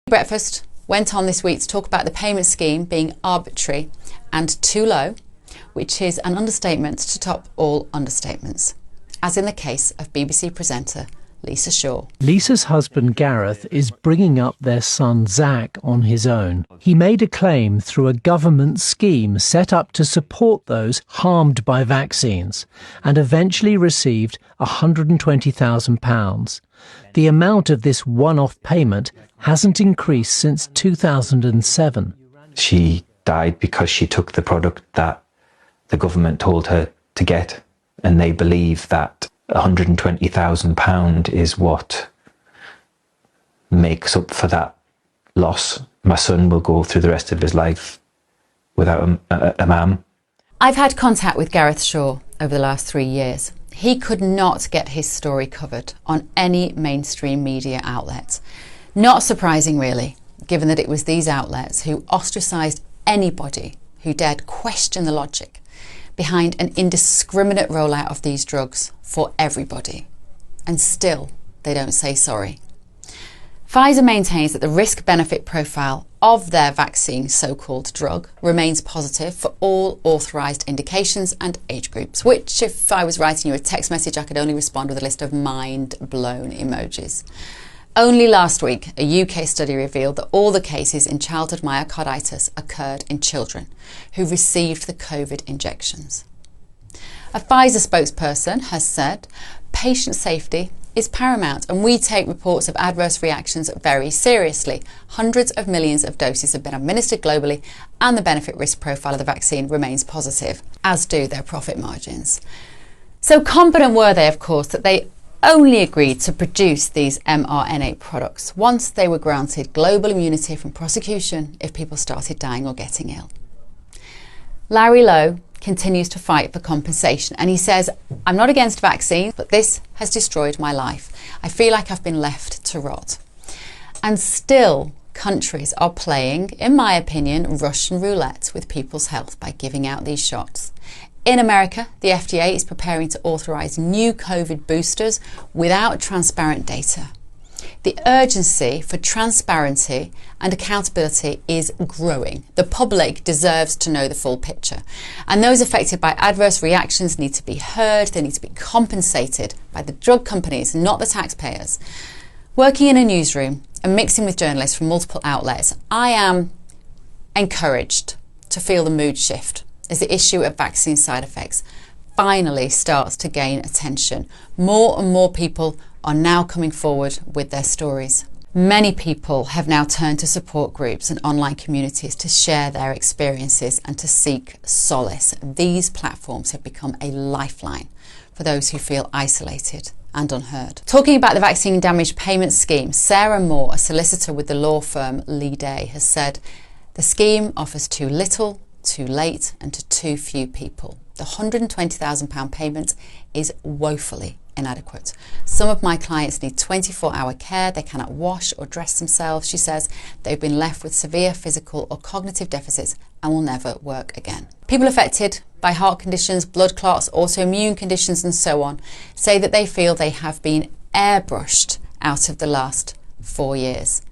Breakfast went on this week to talk about the payment scheme being arbitrary and too low, which is an understatement to top all understatements, as in the case of BBC presenter Lisa Shaw. Lisa's husband Gareth is bringing up their son Zach on his own. He made a claim through a government scheme set up to support those harmed by vaccines and eventually received £120,000. The amount of this one-off payment hasn't increased since 2007. She died because she took the product that the government told her to get, and they believe that £120,000 is what makes up for that loss. My son will go through the rest of his life without a mum. I've had contact with Gareth Shaw over the last 3 years. He could not get his story covered on any mainstream media outlet. Not surprising really, given that it was these outlets who ostracised anybody who dared question the logic behind an indiscriminate rollout of these drugs for everybody. And still, they don't say sorry. Pfizer maintains that the risk-benefit profile of their vaccine so-called drug remains positive for all authorised indications and age groups, which if I was writing you a text message, I could only respond with a list of mind-blown emojis. Only last week, a UK study revealed that all the cases in childhood myocarditis occurred in children who received the COVID injections. A Pfizer spokesperson has said, patient safety is paramount and we take reports of adverse reactions very seriously. Hundreds of millions of doses have been administered globally and the benefit-risk profile of the vaccine remains positive, as do their profit margins. So confident were they, of course, that they only agreed to produce these mRNA products once they were granted global immunity from prosecution if people started dying or getting ill. Larry Lowe continues to fight for compensation and he says, I'm not against vaccines, but this has destroyed my life. I feel like I've been left to rot. And still, countries are playing, in my opinion, Russian roulette with people's health by giving out these shots. In America, the FDA is preparing to authorise new COVID boosters without transparent data. The urgency for transparency and accountability is growing. The public deserves to know the full picture. And those affected by adverse reactions need to be heard. They need to be compensated by the drug companies, not the taxpayers. Working in a newsroom and mixing with journalists from multiple outlets, I am encouraged to feel the mood shift as the issue of vaccine side effects finally starts to gain attention. More and more people are now coming forward with their stories. Many people have now turned to support groups and online communities to share their experiences and to seek solace. These platforms have become a lifeline for those who feel isolated and unheard. Talking about the vaccine damage payment scheme, Sarah Moore, a solicitor with the law firm Lee Day, has said the scheme offers too little, too late and to too few people. The £120,000 payment is woefully inadequate. Some of my clients need 24-hour care. They cannot wash or dress themselves. She says they've been left with severe physical or cognitive deficits and will never work again. People affected by heart conditions, blood clots, autoimmune conditions and so on say that they feel they have been airbrushed out of the last 4 years.